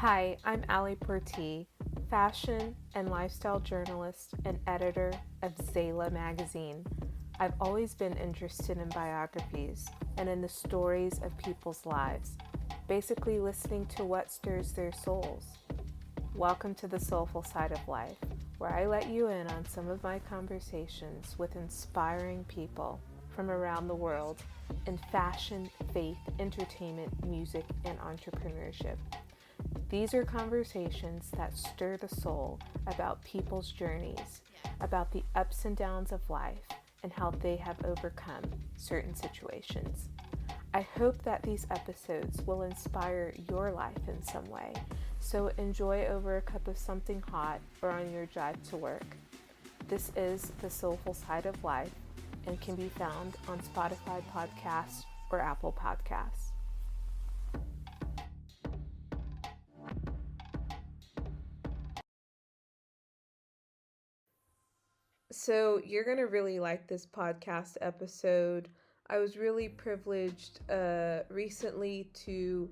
Hi, I'm Ali Porti, fashion and lifestyle journalist and editor of Zayla magazine. I've always been interested in biographies and in the stories of people's lives, basically listening to what stirs their souls. Welcome to the soulful side of life, where I let you in on some of my conversations with inspiring people from around the world in fashion, faith, entertainment, music, and entrepreneurship. These are conversations that stir the soul about people's journeys, about the ups and downs of life, and how they have overcome certain situations. I hope that these episodes will inspire your life in some way, so enjoy over a cup of something hot or on your drive to work. This is The Soulful Side of Life and can be found on Spotify Podcasts or Apple Podcasts. So you're going to really like this podcast episode. I was really privileged recently to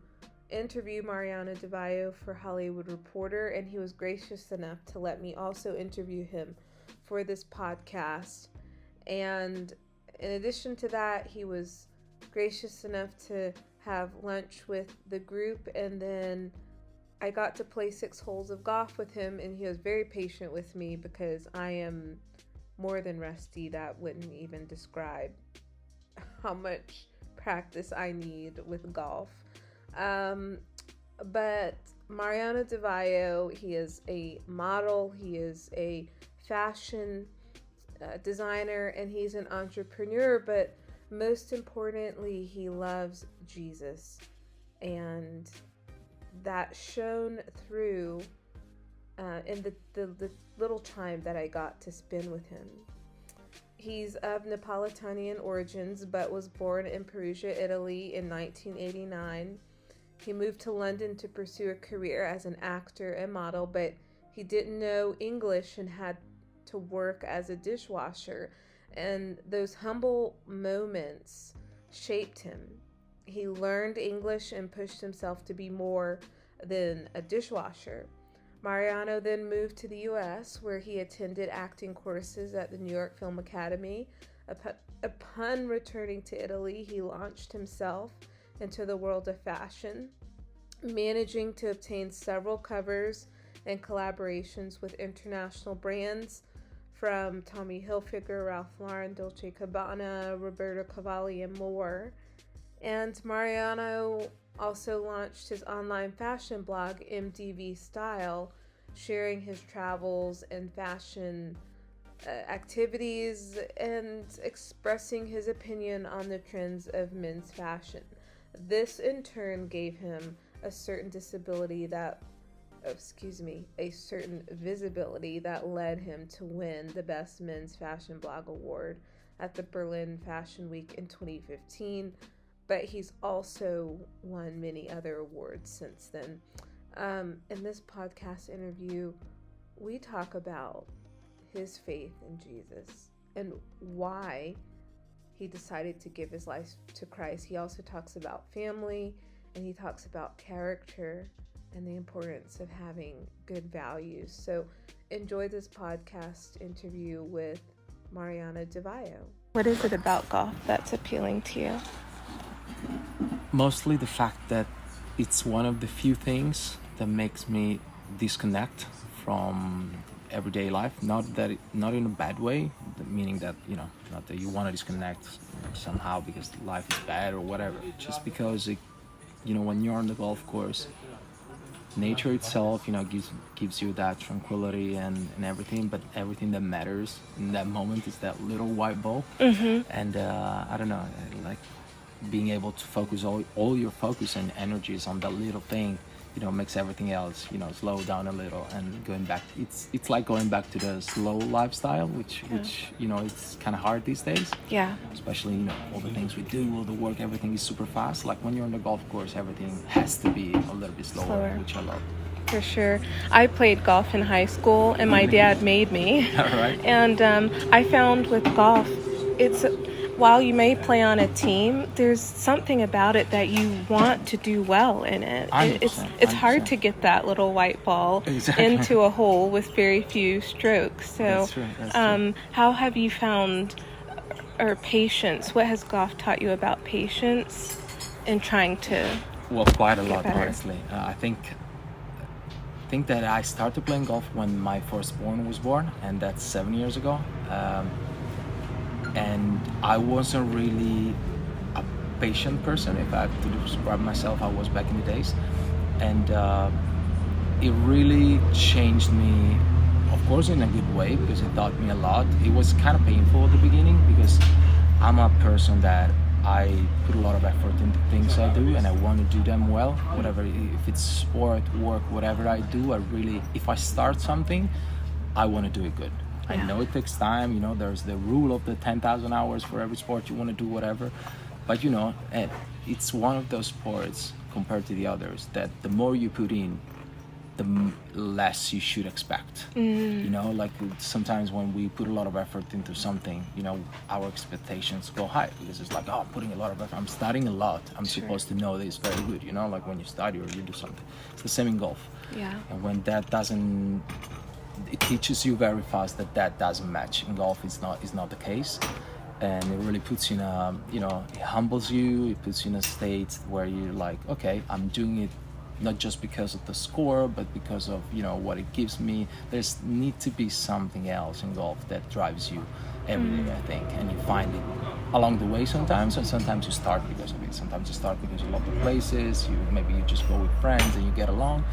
interview Mariano di Vaio for Hollywood Reporter, and he was gracious enough to let me also interview him for this podcast. And in addition to that, he was gracious enough to have lunch with the group, and then I got to play 6 holes of golf with him, and he was very patient with me because I am more than rusty. That wouldn't even describe how much practice I need with golf. But Mariano di Vaio, he is a model, he is a fashion designer, and he's an entrepreneur, but most importantly, he loves Jesus. And that shone through in the little time that I got to spend with him. He's of Neapolitan origins, but was born in Perugia, Italy in 1989. He moved to London to pursue a career as an actor and model, but he didn't know English and had to work as a dishwasher. And those humble moments shaped him. He learned English and pushed himself to be more than a dishwasher. Mariano then moved to the U.S., where he attended acting courses at the New York Film Academy. Upon returning to Italy, he launched himself into the world of fashion, managing to obtain several covers and collaborations with international brands from Tommy Hilfiger, Ralph Lauren, Dolce&Gabbana, Roberto Cavalli, and more. And Mariano also launched his online fashion blog, MDV Style, sharing his travels and fashion activities and expressing his opinion on the trends of men's fashion. This in turn gave him a certain visibility that led him to win the Best Men's Fashion Blog Award at the Berlin Fashion Week in 2015. But he's also won many other awards since then. In this podcast interview, we talk about his faith in Jesus and why he decided to give his life to Christ. He also talks about family, and he talks about character and the importance of having good values. So enjoy this podcast interview with Mariano di Vaio. What is it about golf that's appealing to you? Mostly the fact that it's one of the few things that makes me disconnect from everyday life. Not in a bad way, meaning that, not that you want to disconnect somehow because life is bad or whatever. Just because when you're on the golf course, nature itself, gives you that tranquility and everything, but everything that matters in that moment is that little white ball. Mm-hmm. And I don't know, like being able to focus all your focus and energies on that little thing, makes everything else, slow down a little. And going back, it's like going back to the slow lifestyle, which it's kind of hard these days. Yeah. Especially, all the things we do, all the work, everything is super fast. Like when you're on the golf course, everything has to be a little bit slower. Which I love. For sure. I played golf in high school, and my dad made me. All right. And I found with golf, while you may play on a team, there's something about it that you want to do well in it. 100%, It's hard to get that little white ball into a hole with very few strokes. So, That's true. How have you found, or patience? What has golf taught you about patience in trying to? Well, quite a get lot, better? honestly. I think that I started playing golf when my firstborn was born, and that's 7 years ago. And I wasn't really a patient person, if I have to describe myself. I was back in the days, and it really changed me, of course in a good way, because it taught me a lot. It was kind of painful at the beginning, because I'm a person that I put a lot of effort into things I do, and I want to do them well. Whatever, if it's sport, work, whatever I do, if I start something, I want to do it good. I know it takes time, there's the rule of the 10,000 hours for every sport. You want to do whatever, but it's one of those sports compared to the others that the more you put in, the less you should expect. Like sometimes when we put a lot of effort into something, our expectations go high, because it's like, oh, I'm putting a lot of effort, I'm studying a lot, I'm supposed to know this very good, like when you study or you do something. It's the same in golf. And when that doesn't, it teaches you very fast that doesn't match. In golf, it's not the case, and it really puts you in a, it humbles you. It puts you in a state where you're like, okay, I'm doing it not just because of the score, but because of what it gives me. There's need to be something else in golf that drives you every day, I think, and you find it along the way sometimes, and sometimes you start because of it. Sometimes you start because you love the places. Maybe you just go with friends and you get along.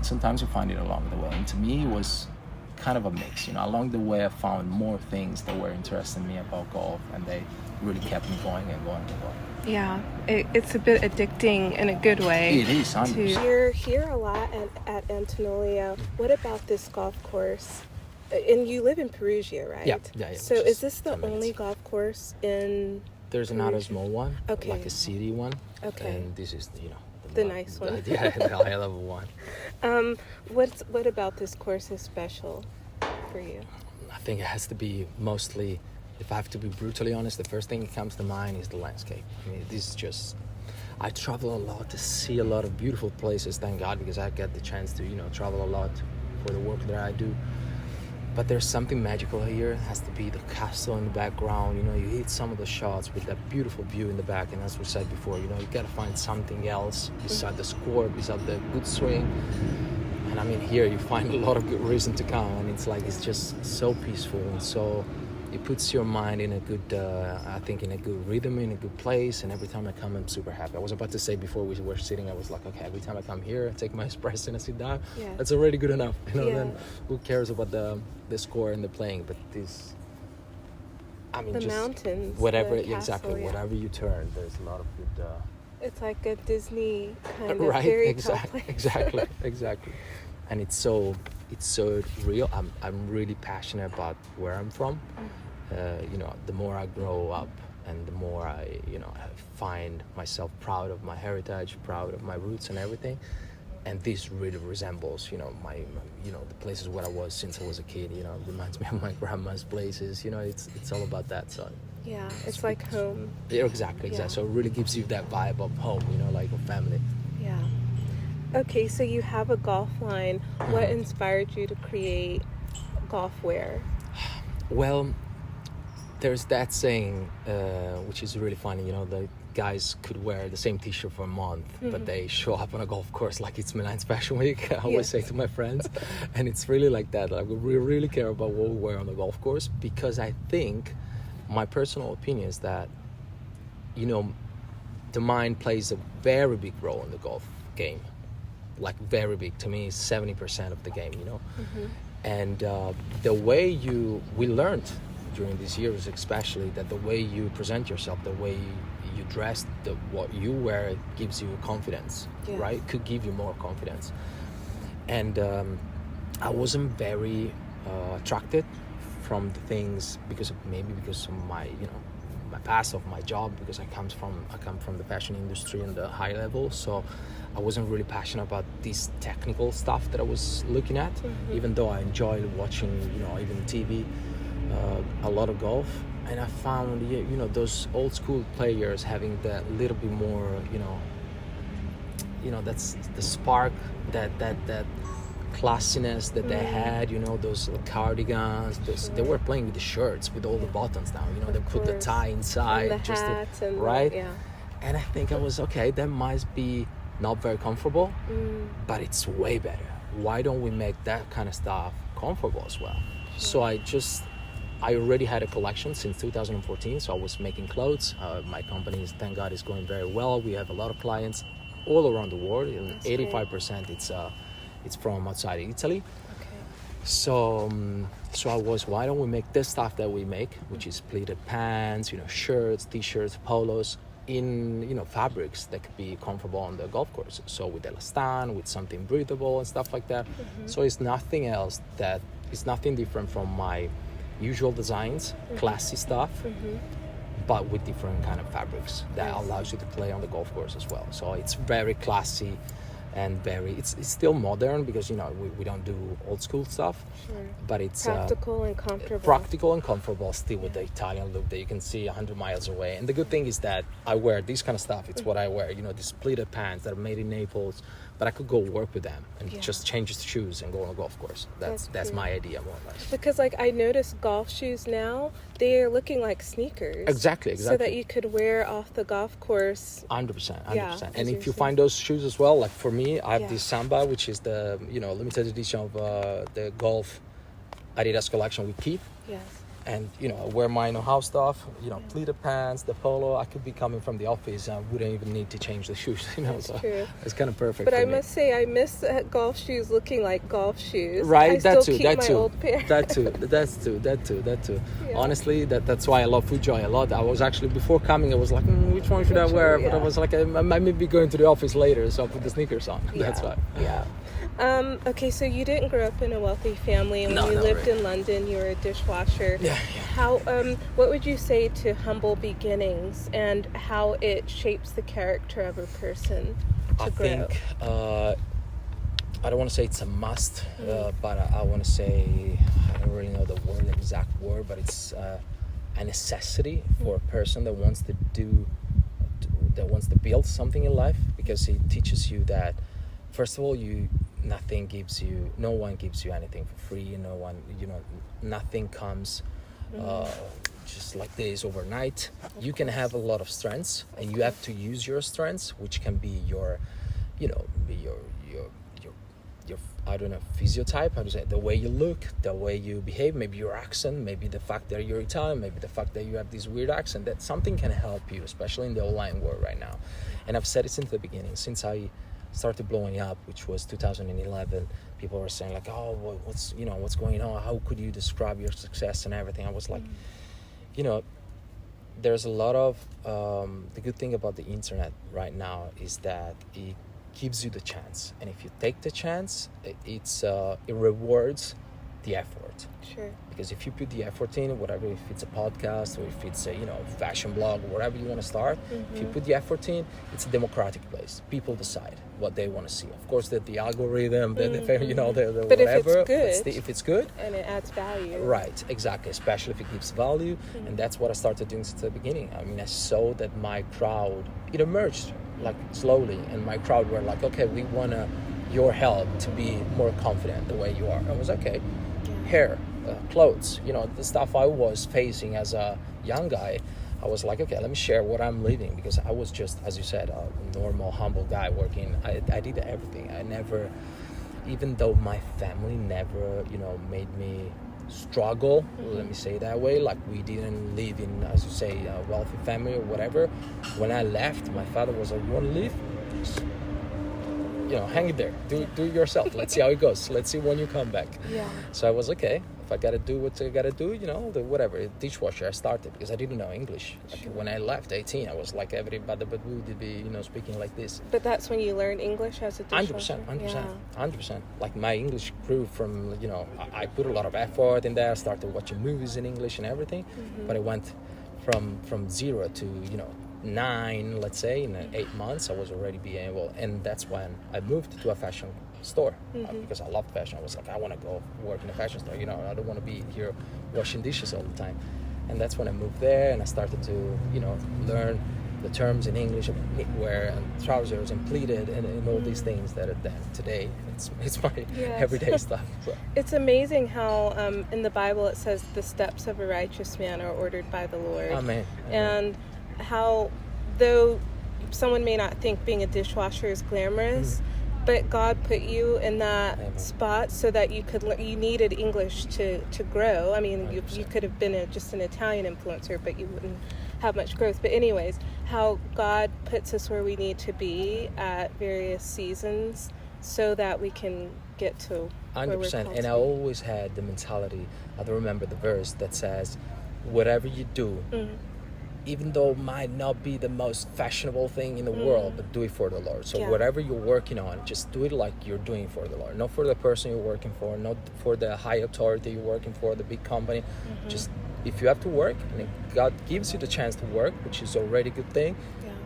Sometimes you find it along the way, and to me, it was kind of a mix. Along the way I found more things that were interesting me about golf, and they really kept me going and going and going. Yeah, it's a bit addicting in a good way. It is, 100%. You're here a lot at Antonolio. What about this golf course? And you live in Perugia, right? Yeah. So is this the only golf course in There's another small one, Okay. like a city one. Okay. And this is the nice one. the high level one. What about this course is special for you? I think it has to be mostly, if I have to be brutally honest, the first thing that comes to mind is the landscape. I mean, this is just, I travel a lot to see a lot of beautiful places, thank God, because I get the chance to, travel a lot for the work that I do. But there's something magical here. It has to be the castle in the background. You hit some of the shots with that beautiful view in the back, and as we said before, you gotta find something else beside the score, beside the good swing. And I mean, here you find a lot of good reason to come, and it's just so peaceful, and so it puts your mind in a good, I think, in a good rhythm, in a good place. And every time I come, I'm super happy. I was about to say before we were sitting, I was like, okay, every time I come here, I take my espresso and I sit down. Yeah. That's already good enough. Then who cares about the score and the playing? But this, I mean, the just mountains, whatever, the castle, exactly, whatever you turn, there's a lot of good. It's like a Disney kind of right, fairy exactly, exactly. And it's so real. I'm really passionate about where I'm from. The more I grow up, and the more I find myself proud of my heritage, proud of my roots and everything. And this really resembles, my the places where I was since I was a kid. Reminds me of my grandma's places. It's all about that. So yeah, it's like home. Yeah, exactly. Yeah. So it really gives you that vibe of home. Like a family. Yeah. Okay, so you have a golf line. What inspired you to create golf wear? Well, there's that saying, which is really funny. The guys could wear the same t-shirt for a month, but they show up on a golf course like it's Milan's Fashion Week. I always say to my friends, and it's really like that. Like, we really care about what we wear on the golf course, because I think, my personal opinion is that, the mind plays a very big role in the golf game. Like, very big. To me, 70% of the game, And the way we learned during these years, especially, that the way you present yourself, the way you dress, what you wear gives you confidence, right? Could give you more confidence. And I wasn't very attracted from the things because of my my past, of my job, because I come from the fashion industry and the high level, so I wasn't really passionate about this technical stuff that I was looking at, even though I enjoyed watching, even TV, a lot of golf. and I found those old school players having that little bit more, that's the spark, that classiness that they had, those cardigans, they were playing with the shirts with all the buttons down, they put the tie inside, and the hats and right? yeah. And I think I was okay, that might be not very comfortable, but it's way better. Why don't we make that kind of stuff comfortable as well? So I already had a collection since 2014, so I was making clothes. My company thank God, is going very well. We have a lot of clients all around the world, and 85% it's from outside Italy. Okay. So I was, why don't we make this stuff that we make, which is pleated pants, shirts, t-shirts, polos, in fabrics that could be comfortable on the golf course. So with elastan, with something breathable and stuff like that. So it's nothing different from my usual designs, classy stuff, but with different kind of fabrics that allows you to play on the golf course as well. So it's very classy and it's still modern, because we don't do old school stuff, but it's practical and comfortable, still with the Italian look that you can see 100 miles away. And the good thing is that I wear this kind of stuff. It's what I wear, these pleated pants that are made in Naples, but I could go work with them and just change the shoes and go on a golf course. That's my idea, more or less. Because I noticed golf shoes now, they're looking like sneakers. Exactly. So that you could wear off the golf course. 100%. Yeah, and if you find those shoes as well, like for me, I have this Samba, which is the limited edition of the golf Adidas collection we keep. Yes. And I wear my house stuff, pleated pants, the polo. I could be coming from the office and wouldn't even need to change the shoes. That's true. It's kind of perfect. But for I me. must say, I miss golf shoes looking like golf shoes. Right, I that still too. keep That my too. old pair. That too. Yeah. Honestly, that's why I love FootJoy a lot. I was actually, before coming, I was like, which one should I wear? But I was like, I might be going to the office later, so I'll put the sneakers on. That's why. Yeah. Okay, so you didn't grow up in a wealthy family, and when you lived in London, you were a dishwasher. Yeah. How? What would you say to humble beginnings, and how it shapes the character of a person to grow? I think I don't want to say it's a must, but I want to say, I don't really know the exact word, but it's a necessity for a person that wants to build something in life, because it teaches you that, first of all, no one gives you anything for free. Nothing comes just like this overnight. You can have a lot of strengths, and you have to use your strengths, which can be your I don't know, physiotype, how to say it, the way you look, the way you behave, maybe your accent, maybe the fact that you're Italian, maybe the fact that you have this weird accent, that something can help you, especially in the online world right now. And I've said it since the beginning, since I started blowing up, which was 2011. People were saying like, oh, what's going on? How could you describe your success and everything? I was like, there's a lot of the good thing about the internet right now is that it gives you the chance, and if you take the chance, it rewards the effort. Sure. Because if you put the effort in, whatever, if it's a podcast or if it's a fashion blog or whatever you want to start, if you put the effort in, it's a democratic place. People decide what they want to see. Of course, the algorithm, the but whatever. If it's good and it adds value. Right, exactly. Especially if it gives value, and that's what I started doing since the beginning. I mean, I saw that my crowd, it emerged like slowly, and my crowd were like, okay, we want your help to be more confident the way you are. I was okay. Hair, clothes, the stuff I was facing as a young guy, I was like, okay, let me share what I'm living, because I was just, as you said, a normal, humble guy working. I did everything. I never, even though my family never, made me struggle, let me say that way, like we didn't live in, as you say, a wealthy family or whatever. When I left, my father was like, you want to leave? Hang it there, do it yourself. Let's see how it goes. Let's see when you come back. Yeah. So I was okay. If I gotta do what I gotta do, whatever. Dishwasher, I started because I didn't know English. Like when I left 18, I was like everybody but who did be, speaking like this. But that's when you learned English as a dishwasher? 100%. Like my English grew from, I put a lot of effort in there. I started watching movies in English and everything. But it went from 0 to, 9, let's say, in 8 months. I was already being able, and that's when I moved to a fashion store because I loved fashion. I was like, I want to go work in a fashion store. I don't want to be here washing dishes all the time. And that's when I moved there, and I started to, learn the terms in English of knitwear and trousers and pleated and all these things that today it's my everyday stuff. So. It's amazing how in the Bible it says the steps of a righteous man are ordered by the Lord. Amen. And how, though someone may not think being a dishwasher is glamorous, but God put you in that spot so that you needed English to grow. I mean, you could have been just an Italian influencer, but you wouldn't have much growth. But anyways, how God puts us where we need to be at various seasons so that we can get to 100%. And I always had the mentality, I don't remember the verse that says, whatever you do, even though it might not be the most fashionable thing in the world, but do it for the Lord. So whatever you're working on, just do it like you're doing it for the Lord. Not for the person you're working for, not for the high authority you're working for, the big company. Just if you have to work, and if God gives you the chance to work, which is already a good thing,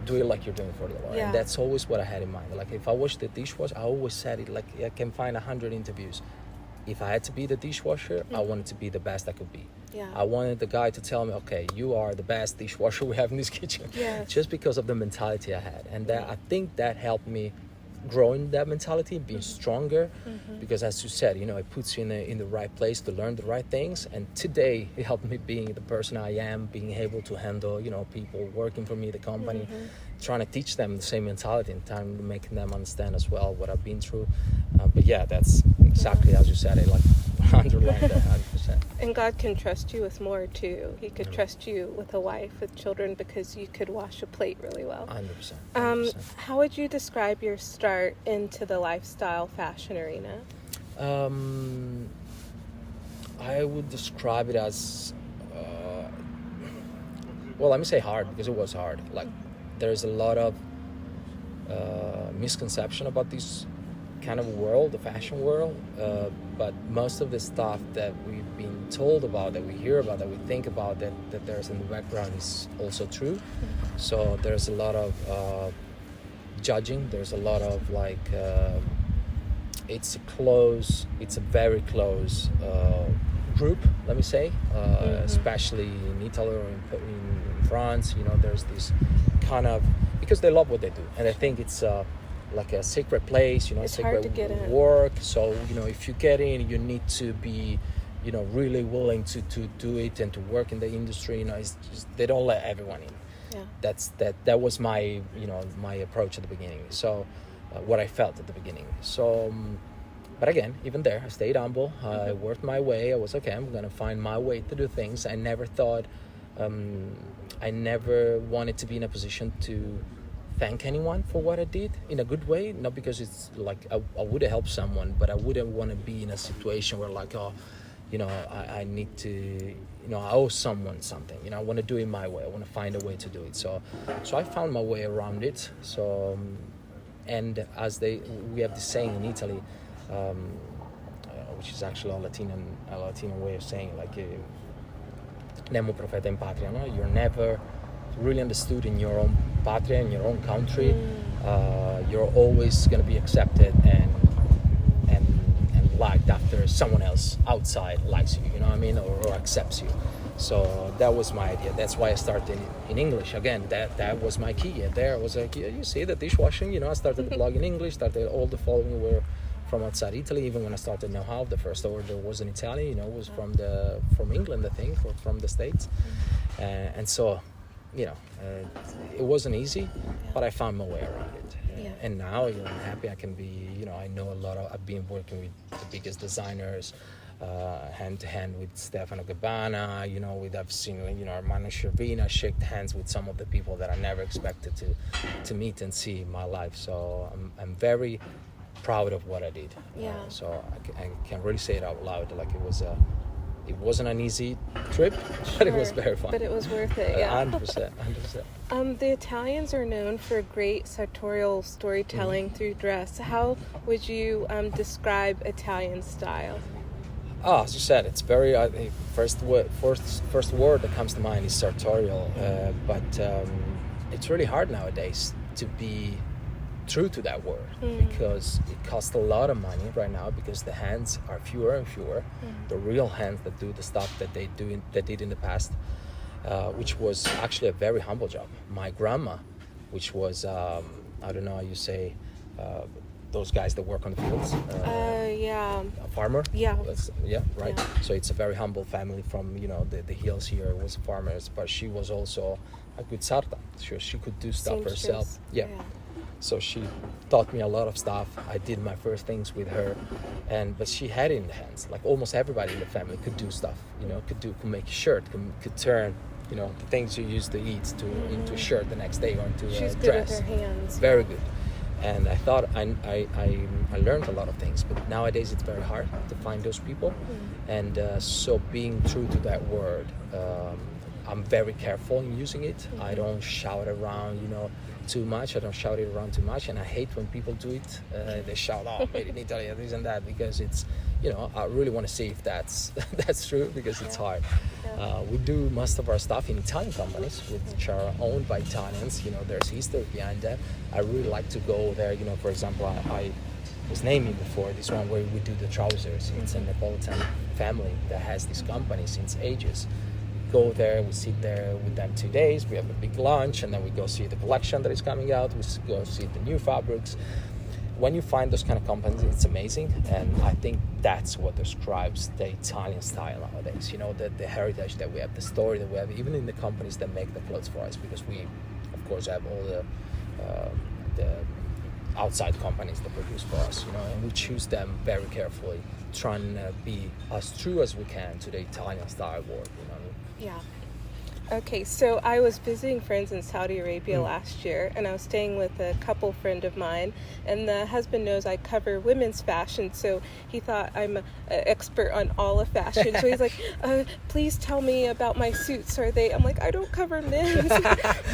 do it like you're doing it for the Lord. And that's always what I had in mind. Like if I wash the dishwasher, I always said it, like I can find 100 interviews. If I had to be the dishwasher, I wanted to be the best I could be. I wanted the guy to tell me, okay, you are the best dishwasher we have in this kitchen. Just because of the mentality I had. And that I think that helped me grow in that mentality, being stronger. Because as you said, it puts you in the right place to learn the right things. And today, it helped me being the person I am, being able to handle, people working for me, the company, trying to teach them the same mentality and time to making them understand as well what I've been through. But yeah, that's exactly as you said it, like underline that 100%. And God can trust you with more too. He could trust you with a wife, with children, because you could wash a plate really well. 100%. How would you describe your start into the lifestyle fashion arena? I would describe it as, let me say hard, because it was hard. Like, there's a lot of misconception about this kind of world, the fashion world, but most of the stuff that we've been told about, that we hear about, that we think about, that there's in the background is also true. So there's a lot of judging, there's a lot of it's a very close group, let me say, especially in Italy or in France, there's this kind of, because they love what they do, and I think it's like a sacred place, it's sacred hard to get in. work. So, if you get in, you need to be, really willing to do it and to work in the industry. It's just, they don't let everyone in. That was my, my approach at the beginning. So, what I felt at the beginning. So, but again, even there, I stayed humble. I worked my way. I was okay, I'm going to find my way to do things. I never thought, I never wanted to be in a position to thank anyone for what I did in a good way, not because it's like I would have helped someone, but I wouldn't want to be in a situation where I need to, I owe someone something, I want to do it my way, I want to find a way to do it. So I found my way around it. So, and we have this saying in Italy, which is actually a Latino way of saying, like, nemo profeta in patria, no? You're never really understood in your own patria, in your own country. You're always going to be accepted and liked after someone else outside likes you, or accepts you. So that was my idea. That's why I started in English. Again, that was my key. There was like, you see, the dishwashing, I started the blog in English, started all the following were from outside Italy. Even when I started Know How, the first order was in Italian, was from England, I think, or from the States. And so, it wasn't easy, but I found my way around it. And now, I'm happy I can be, I know I've been working with the biggest designers, hand to hand with Stefano Gabbana, I've seen, Armando Scervina, shake hands with some of the people that I never expected to meet and see in my life. So I'm very proud of what I did. So I can really say it out loud, like it wasn't an easy trip, but it was very fun. But it was worth it, 100%. The Italians are known for great sartorial storytelling through dress. How would you describe Italian style? As you said, it's very first word that comes to mind is sartorial, but it's really hard nowadays to be true to that word, because it costs a lot of money right now, because the hands are fewer and fewer, the real hands that do the stuff that they did in the past. which was actually a very humble job. My grandma, which was, I don't know how you say, those guys that work on the fields. Yeah. A farmer. Yeah. Yeah, right. Yeah. So it's a very humble family from, the hills here. Was farmers, but she was also a good sarta. She could do stuff Seamstress. herself. Yeah. So she taught me a lot of stuff. I did my first things with her, but she had it in the hands. Like almost everybody in the family could do stuff. Could make a shirt, could turn, the things you used to eat into a shirt the next day or into She's a good dress. with her hands. Very good. And I thought I learned a lot of things, but nowadays it's very hard to find those people. And so being true to that word, I'm very careful in using it. I don't shout around, too much. I don't shout it around too much, and I hate when people do it. They shout, "Oh, made in Italy," this and that, because it's, I really want to see if that's true, because it's hard. We do most of our stuff in Italian companies, which are owned by Italians. There's history behind that. I really like to go there. For example, I was naming before this one where we do the trousers. It's a Neapolitan family that has this company since ages. Go there, we sit there with them 2 days, we have a big lunch, and then we go see the collection that is coming out, we go see the new fabrics. When you find those kind of companies, it's amazing, and I think that's what describes the Italian style nowadays. The heritage that we have, the story that we have, even in the companies that make the clothes for us, because we, of course, have all the outside companies that produce for us, and we choose them very carefully, trying to be as true as we can to the Italian style work, Yeah. Okay, so I was visiting friends in Saudi Arabia last year, and I was staying with a couple friend of mine, and the husband knows I cover women's fashion, so he thought I'm an expert on all of fashion. So he's like, please tell me about my suits. I'm like, I don't cover men's.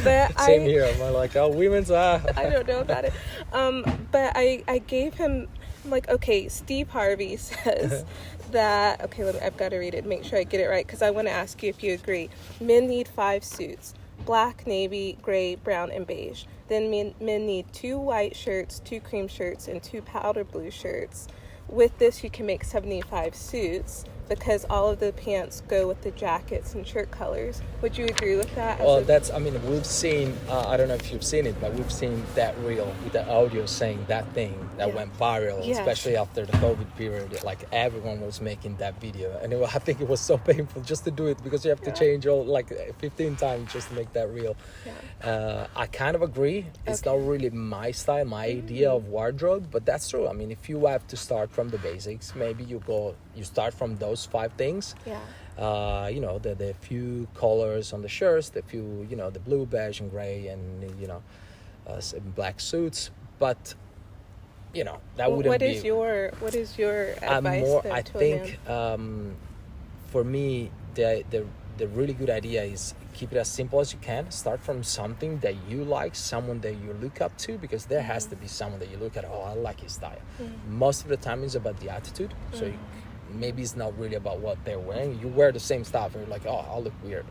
But Same here. I'm like, oh, women's, I don't know about it. But I gave him, I'm like, okay, Steve Harvey says that, I've got to read it, make sure I get it right, because I want to ask you if you agree. Men need 5 suits: black, navy, gray, brown, and beige. Then men need 2 white shirts, 2 cream shirts, and 2 powder blue shirts. With this, you can make 75 suits, because all of the pants go with the jackets and shirt colors. Would you agree with that? Well, we've seen, I don't know if you've seen it, but we've seen that reel with the audio saying that thing that went viral, especially after the COVID period. Like, everyone was making that video. And I think it was so painful just to do it, because you have to change 15 times just to make that reel. I kind of agree. It's not really my style, my idea of wardrobe, but that's true. I mean, if you have to start from the basics, maybe you start from those 5 things. The few colors on the shirts, the few, the blue, beige, and gray, and black suits. But that wouldn't what be. What is your advice? I think for me, the really good idea is keep it as simple as you can. Start from something that you like, someone that you look up to, because there has to be someone that you look at. Oh, I like his style. Most of the time, it's about the attitude. So maybe it's not really about what they're wearing. You wear the same stuff, and you're like, oh, I'll look weird,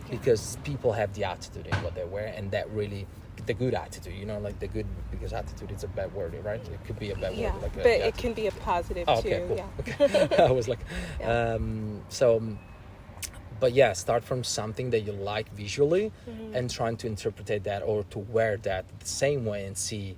because people have the attitude in what they wear, and that really. The good attitude, like the good, because attitude is a bad word, right? It could be a bad word. But it can be a positive too. Okay, cool. Yeah. Okay. I was like, but start from something that you like visually and trying to interpret that or to wear that the same way and see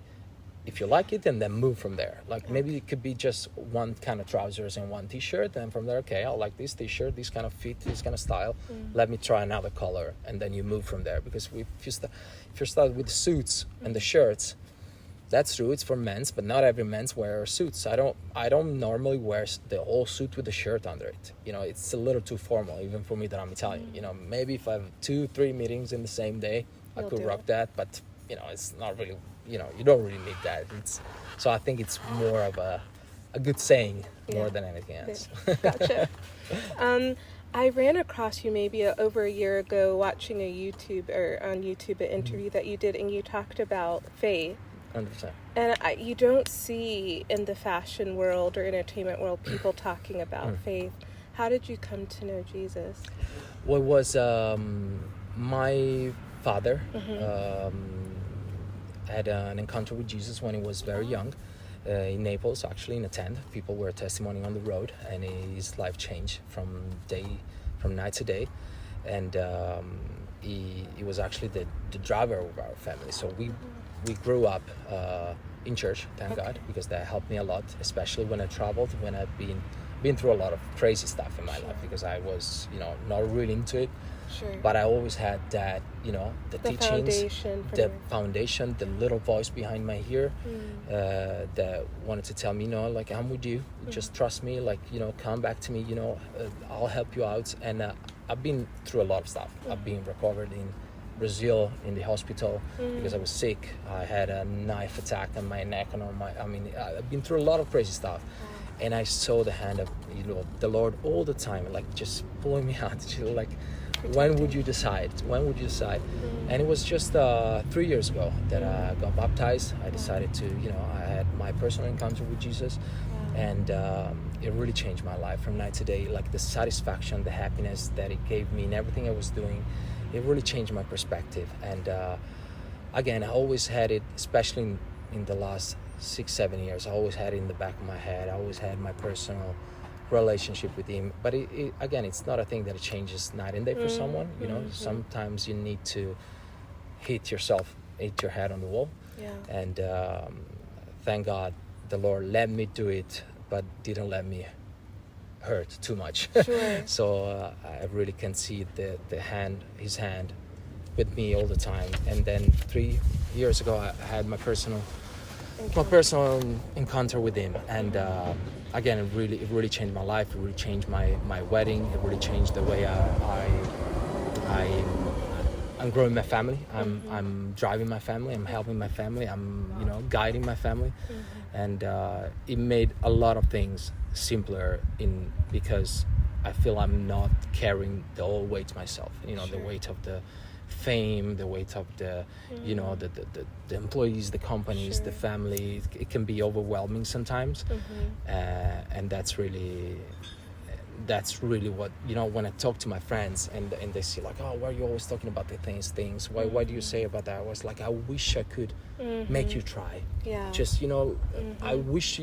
if you like it, and then move from there. Like maybe it could be just one kind of trousers and one t-shirt, and from there, okay, I like this t-shirt, this kind of fit, this kind of style. Let me try another color, and then you move from there. Because if you start with the suits and the shirts, that's true, it's for men's, but not every men's wears suits. I don't normally wear the whole suit with the shirt under it. It's a little too formal, even for me that I'm Italian. Maybe if I have 2-3 meetings in the same day, I could rock that, but it's not really. You don't really need that. So I think it's more of a good saying more than anything else. Gotcha. I ran across you maybe over a year ago watching on YouTube an interview that you did, and you talked about faith. 100%. And you don't see in the fashion world or entertainment world people talking about faith. How did you come to know Jesus? Well, it was my father. Had an encounter with Jesus when he was very young, in Naples, actually in a tent. People were testimonying on the road, and his life changed from night to day. and he was actually the driver of our family. So we grew up in church, thank God, because that helped me a lot, especially when I traveled, when I've been through a lot of crazy stuff in my life, because I was, not really into it. Sure. But I always had that, the teachings, foundation, the little voice behind my ear that wanted to tell me, like, I'm with you, just trust me, like, come back to me, I'll help you out. And I've been through a lot of stuff. I've been recovered in Brazil in the hospital because I was sick. I had a knife attack on my neck and I've been through a lot of crazy stuff. And I saw the hand of, the Lord all the time, like just pulling me out, like, when would you decide? And it was just 3 years ago that I got baptized. I decided to, I had my personal encounter with Jesus, and it really changed my life from night to day. Like the satisfaction, the happiness that it gave me in everything I was doing, it really changed my perspective. And again, I always had it, especially in the last 6-7 years, I always had it in the back of my head. I always had my personal relationship with him, but again, it's not a thing that it changes night and day for someone. Sometimes you need to hit your head on the wall. And thank God the Lord let me do it, but didn't let me hurt too much. Sure. So I really can see his hand with me all the time. And then 3 years ago I had my personal encounter with him, and again, it really changed my life. It really changed my wedding. It really changed the way I'm growing my family. I'm driving my family. I'm helping my family. I'm guiding my family, and it made a lot of things simpler because I feel I'm not carrying the whole weight myself. Sure. The weight of the fame, the weight of the the employees, the companies, the family. It can be overwhelming sometimes, and that's really what, when I talk to my friends and they say like, oh, why are you always talking about the things, why do you say about that? I was like, I wish I could make you try. Just I wish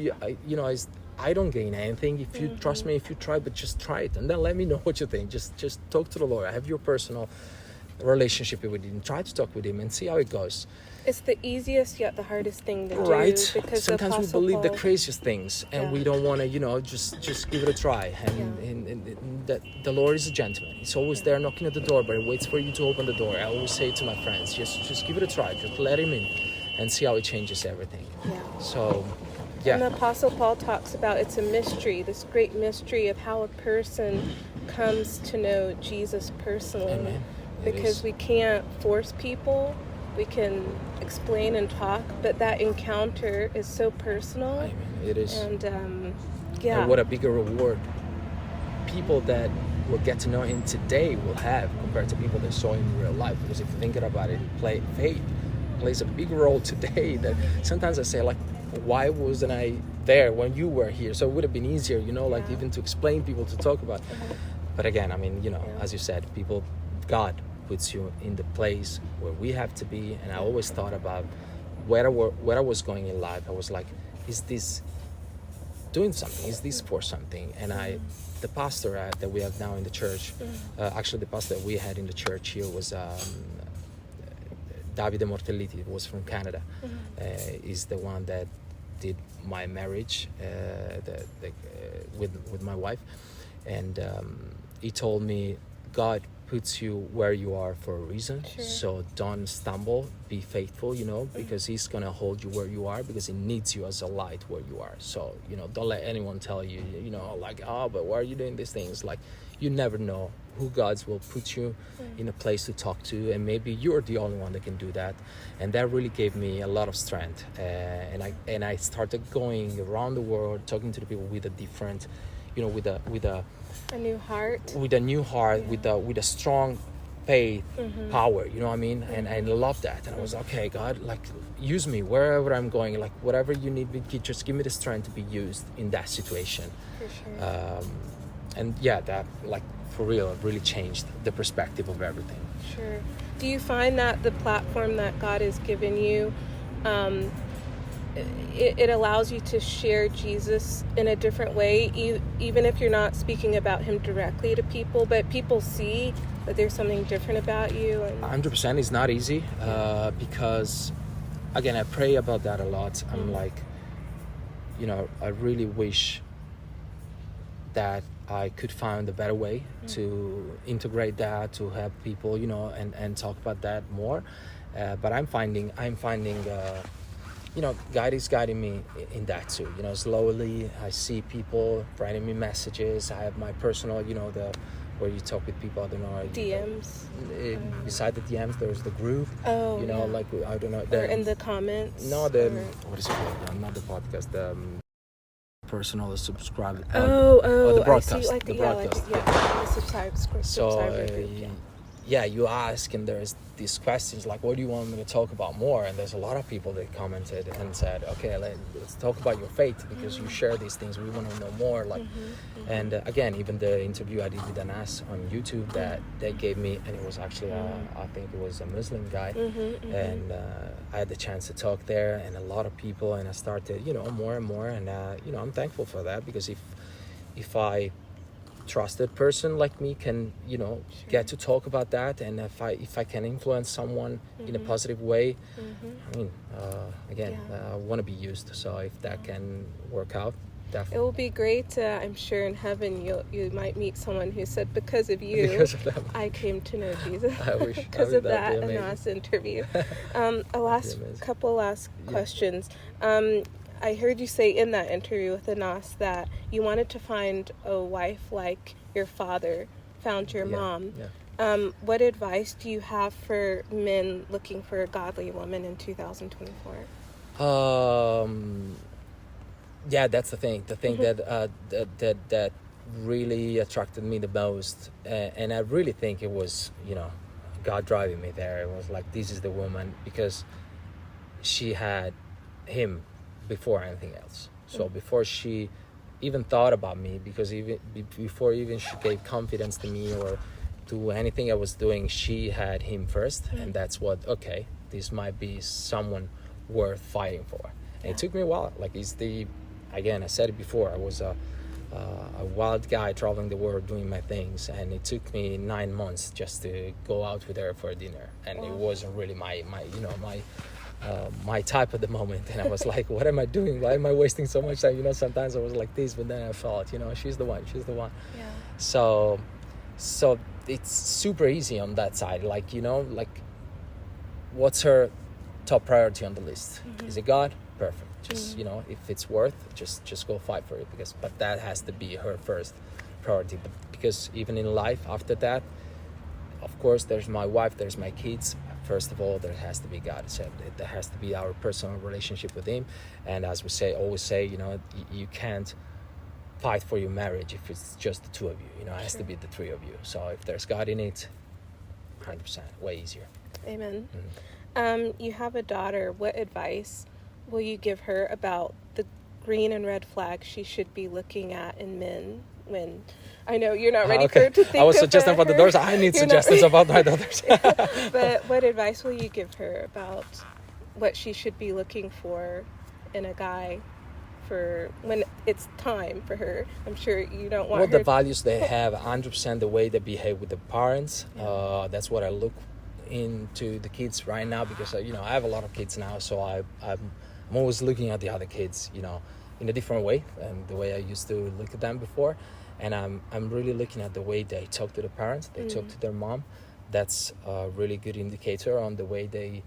I don't gain anything if you trust me, if you try, but just try it and then let me know what you think. Just talk to the Lord. Have your personal relationship with him. Try to talk with him and see how it goes. It's the easiest yet the hardest thing to do. Right. Because sometimes we believe the craziest things and we don't want to, just give it a try. And that the Lord is a gentleman. He's always there knocking at the door, but he waits for you to open the door. I always say to my friends, just give it a try. Just let him in and see how it changes everything. So, And the Apostle Paul talks about it's a mystery, this great mystery of how a person comes to know Jesus personally. Amen. Because we can't force people. We can explain and talk, but that encounter is so personal. Amen. It is. And And what a bigger reward people that will get to know him today will have compared to people that saw him in real life. Because if you think about it, faith plays a big role today. That sometimes I say, like, why wasn't I there when you were here? So it would have been easier, like even to explain people, to talk about. But again, as you said, God puts you in the place where we have to be. And I always thought about where I was going in life. I was like, is this doing something? Is this for something? And the pastor that we have now in the church, actually the pastor that we had in the church here was Davide Mortelliti. Was from Canada. Is the one that did my marriage with my wife. And he told me, God puts you where you are for a reason. Sure. So don't stumble, be faithful, because he's gonna hold you where you are, because he needs you as a light where you are. So, don't let anyone tell you, like, oh, but why are you doing these things? Like, you never know who God will put you in a place to talk to, and maybe you're the only one that can do that. And that really gave me a lot of strength. And I started going around the world, talking to the people with a different, with a new heart, with a strong faith, power, you know what I mean? And I love that. And I was like, okay, God, like, use me wherever I'm going, like, whatever you need me, just give me the strength to be used in that situation. For sure. And that, like, for real, really changed the perspective of everything. Sure. Do you find that the platform that God has given you, it allows you to share Jesus in a different way, even if you're not speaking about him directly to people, but people see that there's something different about you? 100%. It's not easy because, again, I pray about that a lot. I'm like, I really wish that I could find a better way to integrate that, to help people, and talk about that more. But I'm finding God is guiding me in that too. Slowly I see people writing me messages. I have my personal, where you talk with people. I don't know. DMs. Beside the DMs, there's the group. Oh, like I don't know. Or in the comments. No, what is it called? Not the podcast. The personal subscribe. The broadcast. I see, the broadcast. The subscriber So group. you ask, and there's these questions like, what do you want me to talk about more? And there's a lot of people that commented and said, okay, let's talk about your faith, because you share these things, we want to know more. And again, even the interview I did with Anas on YouTube that they gave me, and it was actually I think it was a Muslim guy, and I had the chance to talk there, and a lot of people, and I started more and more, and I'm thankful for that, because if I trusted person like me can get to talk about that, and if I can influence someone in a positive way, I mean I want to be used. So if that can work out, definitely. It will be great. I'm sure in heaven you might meet someone who said, because of you, I came to know Jesus. I wish. Because of that Anas interview. Couple last questions. I heard you say in that interview with Anas that you wanted to find a wife like your father found your mom. Yeah. What advice do you have for men looking for a godly woman in 2024? That's the thing. The thing that really attracted me the most, and I really think it was God driving me there. It was like, this is the woman, because she had him before anything else. So before she even thought about me, because even before even she gave confidence to me or to anything I was doing, she had him first. And that's what, okay, this might be someone worth fighting for. And it took me a while. Like, again, I said it before, I was a wild guy traveling the world doing my things, and it took me 9 months just to go out with her for dinner. And it wasn't really my type at the moment, and I was like, what am I doing? Why am I wasting so much time? Sometimes I was like this, but then I felt, she's the one. Yeah. So it's super easy on that side. Like, what's her top priority on the list? Is it God? Perfect. Just if it's worth, just go fight for it, but that has to be her first priority. But because even in life after that, of course, there's my wife, there's my kids. First of all, there has to be God. So there has to be our personal relationship with Him. And as we always say, you can't fight for your marriage if it's just the two of you. It has to be the three of you. So if there's God in it, 100%, way easier. Amen. You have a daughter. What advice will you give her about the green and red flags she should be looking at in men when... I know you're not ready to think. I was suggesting about the daughters. I need suggestions about my daughters. But what advice will you give her about what she should be looking for in a guy for when it's time for her? I'm sure you don't want her... the values they have, 100% the way they behave with the parents. That's what I look into the kids right now, because I have a lot of kids now, so I'm always looking at the other kids, in a different way, and the way I used to look at them before. And I'm really looking at the way they talk to the parents, they talk to their mom. That's a really good indicator on the way they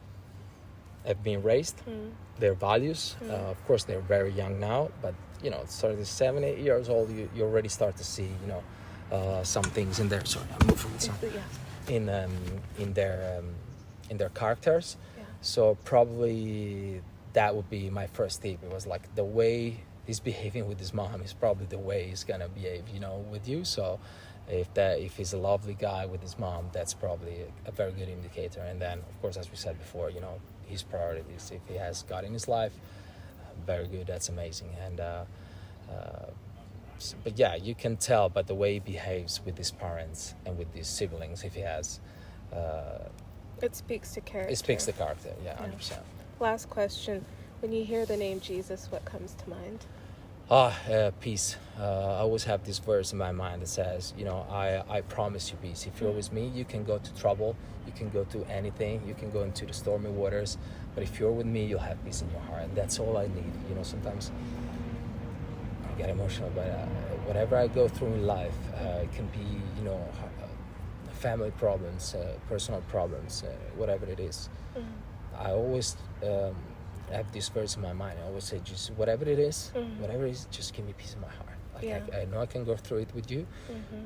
have been raised, their values. Of course, they're very young now, but starting 7, 8 years old, you already start to see some things in there. Sorry, I'm moving some in their characters. Yeah. So probably that would be my first tip. It was like the way he's behaving with his mom is probably the way he's gonna behave, with you. So if he's a lovely guy with his mom, that's probably a very good indicator. And then, of course, as we said before, his priorities. If he has God in his life, very good. That's amazing. And but yeah, you can tell by the way he behaves with his parents and with his siblings. If he has, it speaks to character. It speaks to character. Yeah, 100%. Last question. When you hear the name Jesus, what comes to mind? Peace. I always have this verse in my mind that says, I promise you peace. If you're with me, you can go to trouble, you can go to anything, you can go into the stormy waters, but if you're with me, you'll have peace in your heart. And that's all I need. Sometimes I get emotional, but whatever I go through in life, it can be, family problems, personal problems, whatever it is. I always have this verse in my mind. I always say, just whatever it is, just give me peace in my heart. I know I can go through it with you.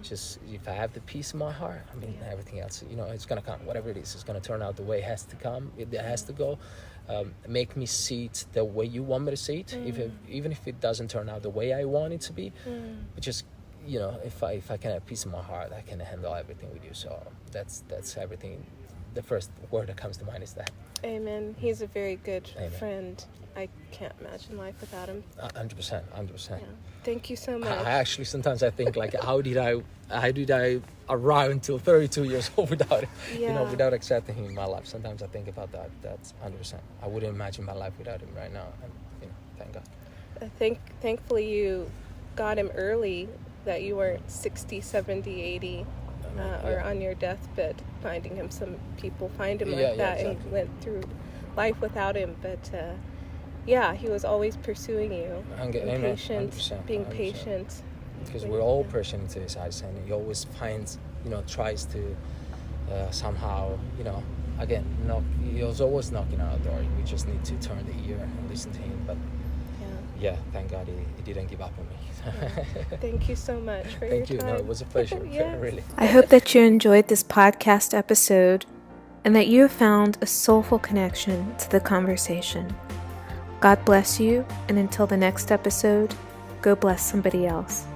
Just if I have the peace in my heart, everything else, it's gonna come. Whatever it is, it's gonna turn out the way it has to come. It has to go. Make me see it the way you want me to see it, even if it doesn't turn out the way I want it to be. But just if I can have peace in my heart, I can handle everything with you. So that's everything. The first word that comes to mind is that. Amen. He's a very good friend. I can't imagine life without him. 100%. Yeah. Thank you so much. I actually sometimes I think like, how did I arrive until 32 years old without without accepting him in my life? Sometimes I think about that. That's 100%. I wouldn't imagine my life without him right now. And thank God. Thankfully you got him early, that you weren't 60, 70, 80. Or on your deathbed, finding him. Some people find him like that, exactly. And went through life without him. But he was always pursuing you. Patient, 100%, being 100%. Patient. Because we're all pushing into his eyes, and he always finds, tries to somehow, again, knock. He was always knocking on our door. We just need to turn the ear and listen to him. But thank God he didn't give up on me. Thank you so much for your time. Thank you. No, it was a pleasure. Really. I hope that you enjoyed this podcast episode and that you have found a soulful connection to the conversation. God bless you, and until the next episode, go bless somebody else.